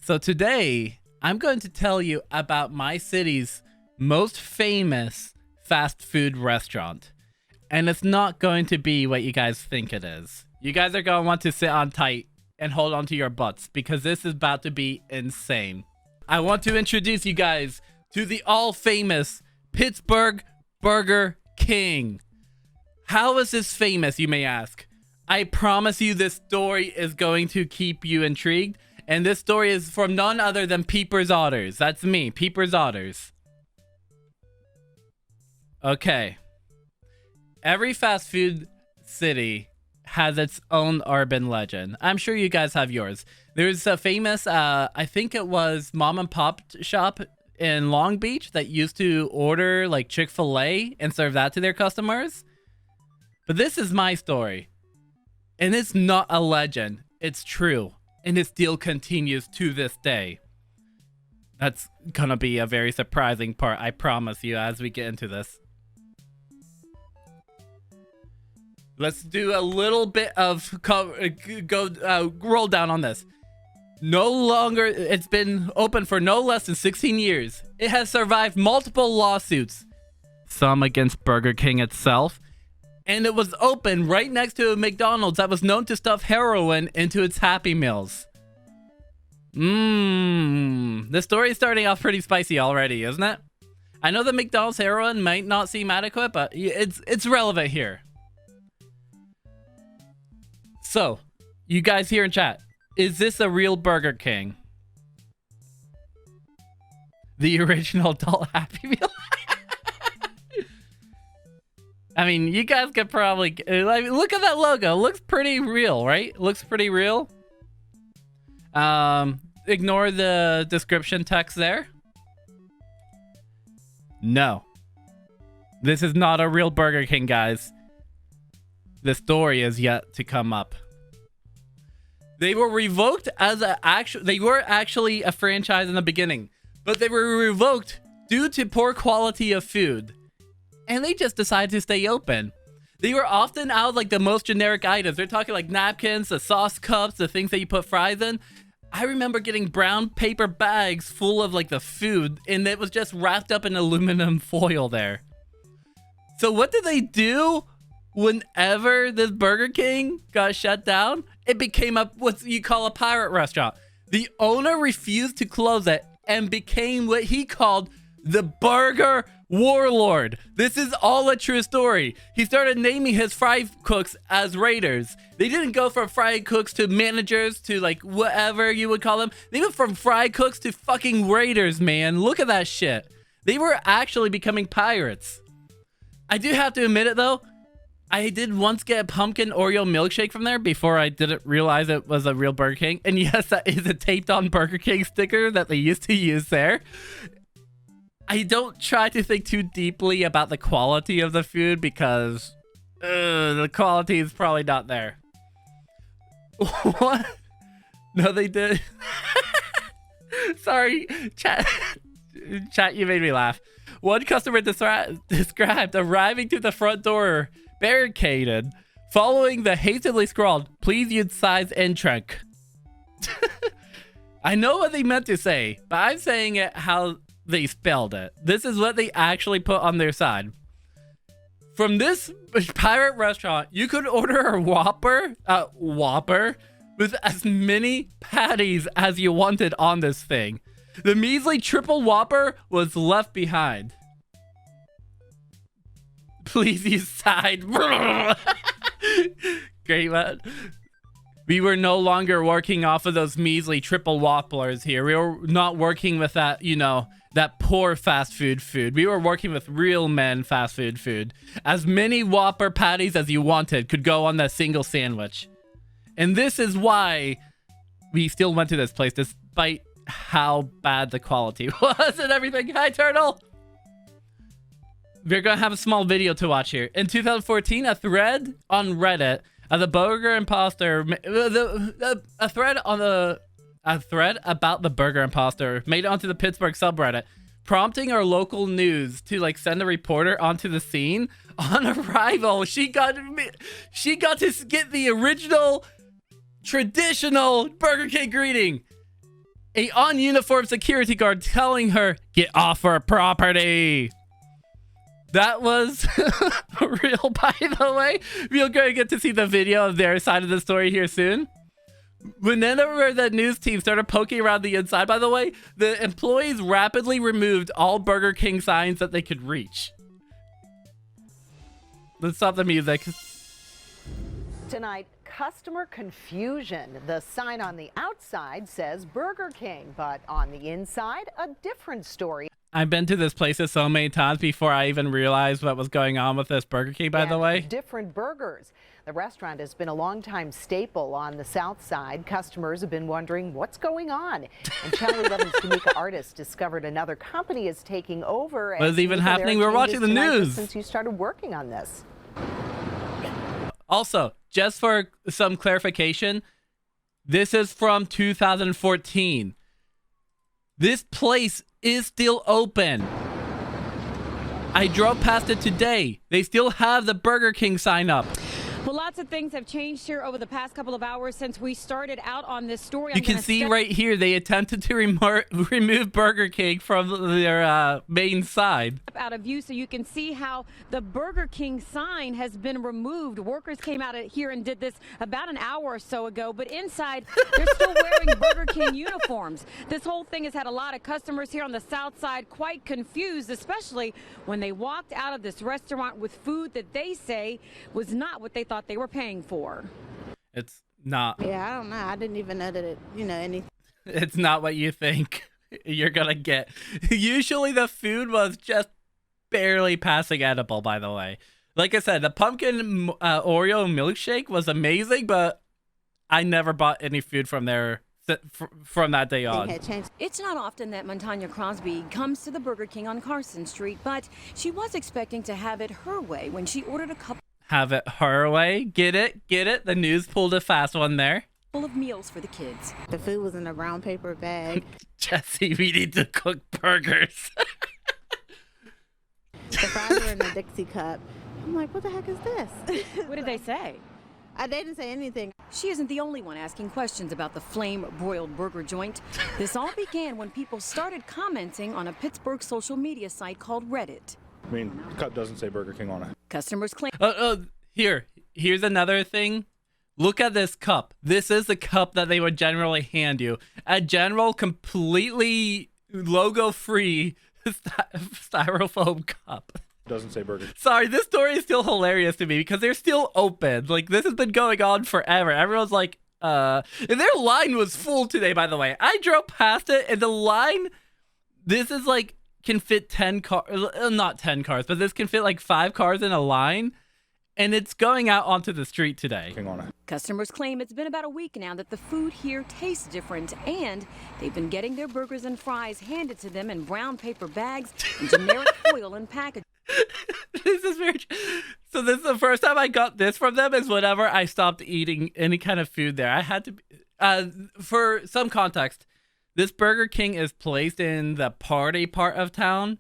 So today, I'm going to tell you about my city's most famous fast food restaurant. And it's not going to be what you guys think it is. You guys are going to want to sit on tight and hold on to your butts because this is about to be insane. I want to introduce you guys to the all-famous Pittsburgh Burger King. How is this famous, you may ask? I promise you this story is going to keep you intrigued. And this story is from none other than Peeper's Otters. That's me, Peeper's Otters. Okay. Every fast food city has its own urban legend. I'm sure you guys have yours. There's a famous, I think it was mom and pop shop in Long Beach that used to order like Chick-fil-A and serve that to their customers. But this is my story. And it's not a legend. It's true. And it still continues to this day. That's gonna be a very surprising part, I promise you, as we get into this. Let's do a little bit of roll down on this. No longer, it's been open for no less than 16 years. It has survived multiple lawsuits, some against Burger King itself, and it was open right next to a McDonald's that was known to stuff heroin into its Happy Meals. The story is starting off pretty spicy already, isn't it? I know the McDonald's heroin might not seem adequate, but it's relevant here. So, you guys here in chat, is this a real Burger King? The original adult Happy Meal? I mean, you guys could probably... look at that logo. It looks pretty real, right? It looks pretty real. Ignore the description text there. No. This is not a real Burger King, guys. The story is yet to come up. They were revoked as they were actually a franchise in the beginning, but they were revoked due to poor quality of food. And they just decided to stay open. They were often out like the most generic items. They're talking like napkins, the sauce cups, the things that you put fries in. I remember getting brown paper bags full of like the food, and it was just wrapped up in aluminum foil there. So what did they do whenever this Burger King got shut down? It became what you call a pirate restaurant. The owner refused to close it and became what he called the Burger Warlord. This is all a true story. He started naming his fry cooks as raiders. They didn't go from fry cooks to managers to like whatever you would call them. They went from fry cooks to fucking raiders, man. Look at that shit. They were actually becoming pirates. I do have to admit it though. I did once get a pumpkin Oreo milkshake from there before I didn't realize it was a real Burger King. And yes, that is a taped on Burger King sticker that they used to use there. I don't try to think too deeply about the quality of the food because the quality is probably not there. What? No, they did. Sorry, chat, you made me laugh. One customer described arriving to the front door barricaded, following the hastily scrawled, "Please use size and trunk." I know what they meant to say, but I'm saying it how they spelled it. This is what they actually put on their side. From this pirate restaurant, you could order a Whopper with as many patties as you wanted on this thing. The measly triple Whopper was left behind. Please use side. Great, man. We were no longer working off of those measly triple Whoppers here. We were not working with that, you know, that poor fast food. We were working with real men fast food. As many Whopper patties as you wanted could go on that single sandwich. And this is why we still went to this place despite how bad the quality was and everything. Hi, Turtle. We're going to have a small video to watch here. In 2014, a thread on Reddit of the Burger Imposter, a thread about the Burger Imposter made it onto the Pittsburgh subreddit, prompting our local news to like send a reporter onto the scene. On arrival, she got to get the original traditional Burger King greeting. A ununiformed security guard telling her, "Get off her property." That was real, by the way. We're going to get to see the video of their side of the story here soon. Whenever the news team started poking around the inside, by the way, the employees rapidly removed all Burger King signs that they could reach. Let's stop the music. Tonight, customer confusion. The sign on the outside says Burger King, but on the inside, a different story. I've been to this place so many times before I even realized what was going on with this Burger King, by the way. Different burgers. The restaurant has been a longtime staple on the south side. Customers have been wondering what's going on. And Channel 11's Tamika Artist discovered another company is taking over. What is even happening? We're watching the news. Since you started working on this. Also, just for some clarification, this is from 2014. This place is still open. I drove past it today. They still have the Burger King sign up. Well, lots of things have changed here over the past couple of hours since we started out on this story. You can see right here, they attempted to remove Burger King from their main side. Out of view so you can see how the Burger King sign has been removed. Workers came out here and did this about an hour or so ago, but inside they're still wearing Burger King uniforms. This whole thing has had a lot of customers here on the south side quite confused, especially when they walked out of this restaurant with food that they say was not what they thought they were paying for. It's not. Yeah, I don't know. I didn't even know that it, anything. It's not what you think you're gonna get. Usually the food was just barely passing edible, by the way. Like I said, the pumpkin Oreo milkshake was amazing, but I never bought any food from there from that day on. It's not often that Montanya Crosby comes to the Burger King on Carson Street, but she was expecting to have it her way when she ordered a couple have it her way. Get it? Get it? The news pulled a fast one there. Full of meals for the kids. The food was in a brown paper bag. Jesse, we need to cook burgers. The fries were in a Dixie cup. I'm like, what the heck is this? What did they say? They didn't say anything. She isn't the only one asking questions about the flame-broiled burger joint. This all began when people started commenting on a Pittsburgh social media site called Reddit. I mean, the cup doesn't say Burger King on it. Customers claim. Here's another thing. Look at this cup. This is the cup that they would generally hand you. A general, completely logo-free styrofoam cup. Doesn't say Burger King. Sorry, this story is still hilarious to me because they're still open. Like, this has been going on forever. Everyone's like, and their line was full today, by the way. I drove past it, and the line, this is like, can fit 10 cars, not 10 cars, but this can fit like 5 cars in a line, and it's going out onto the street today. Customers claim it's been about a week now that the food here tastes different, and they've been getting their burgers and fries handed to them in brown paper bags and generic foil and packaging. This is weird. So this is the first time I got this from them is whenever I stopped eating any kind of food there. I had to, for some context, this Burger King is placed in the party part of town,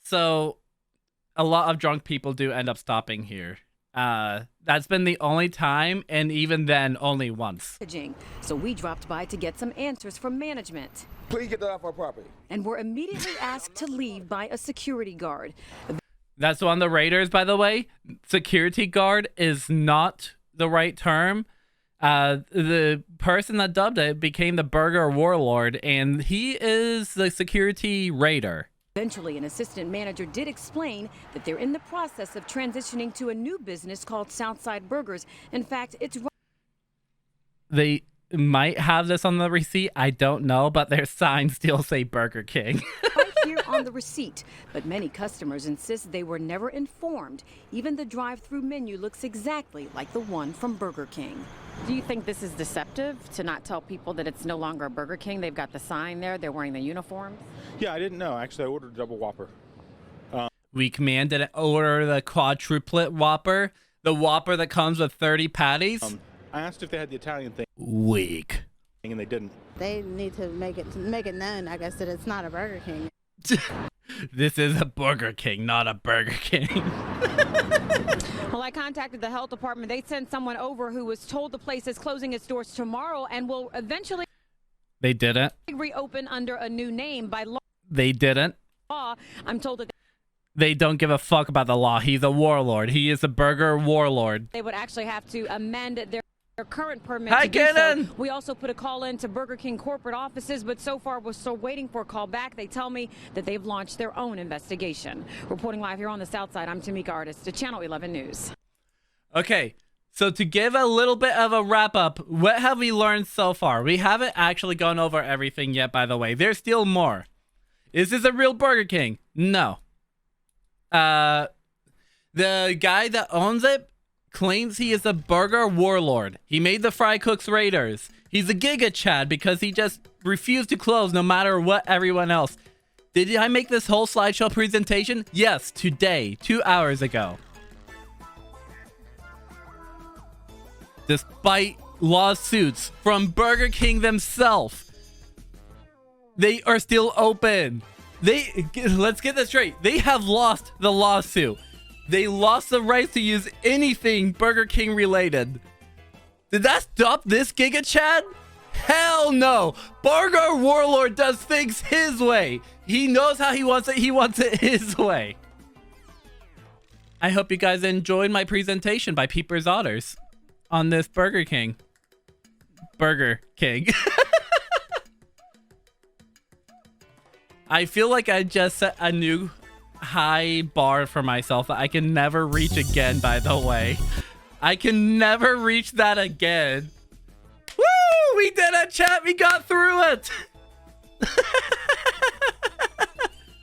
so a lot of drunk people do end up stopping here. That's been the only time, and even then, only once. So we dropped by to get some answers from management. Please get that off our property. And were immediately asked to leave by a security guard. That's on the Raiders, by the way. Security guard is not the right term. The person that dubbed it became the burger warlord, and he is the security raider. Eventually, an assistant manager did explain that they're in the process of transitioning to a new business called Southside Burgers. In fact, it's... They might have this on the receipt. I don't know, but their signs still say Burger King. Right here on the receipt. But many customers insist they were never informed. Even the drive-through menu looks exactly like the one from Burger King. Do you think this is deceptive to not tell people that it's no longer a Burger King? They've got the sign there. They're wearing the uniforms. Yeah, I didn't know. Actually, I ordered a double Whopper. Weak man didn't order the quadruplet Whopper. The Whopper that comes with 30 patties. I asked if they had the Italian thing. Weak. And they didn't. They need to make it known, I guess, that it's not a Burger King. This is a Burger King, not a Burger King. Well, I contacted the health department. They sent someone over who was told the place is closing its doors tomorrow and will eventually... They didn't. Reopen under a new name by They didn't. law. I'm told that They don't give a fuck about the law. He's a warlord. He is a burger warlord. they would actually have to amend their current permit Hi, to do so. Cannon. We also put a call in to Burger King corporate offices, but so far we're still waiting for a call back. They tell me that they've launched their own investigation. Reporting live here on the South Side, I'm Tamika Artist to Channel 11 News. Okay, so to give a little bit of a wrap up, what have we learned so far? We haven't actually gone over everything yet, by the way. There's still more. Is this a real Burger King? No. The guy that owns it claims he is a burger warlord. He made the Fry Cooks Raiders. He's a Giga Chad because he just refused to close no matter what everyone else. Did I make this whole slideshow presentation? Yes, today, 2 hours ago. Despite lawsuits from Burger King themselves, they are still open. Let's get this straight. They have lost the lawsuit. They lost the rights to use anything Burger King related. Did that stop this Giga Chad? Hell no. Burger Warlord does things his way. He knows how he wants it. He wants it his way. I hope you guys enjoyed my presentation by Peepers Otters on this Burger King. Burger King. I feel like I just set a new high bar for myself that I can never reach again, by the way. I can never reach that again. Woo! We did it, chat. We got through it.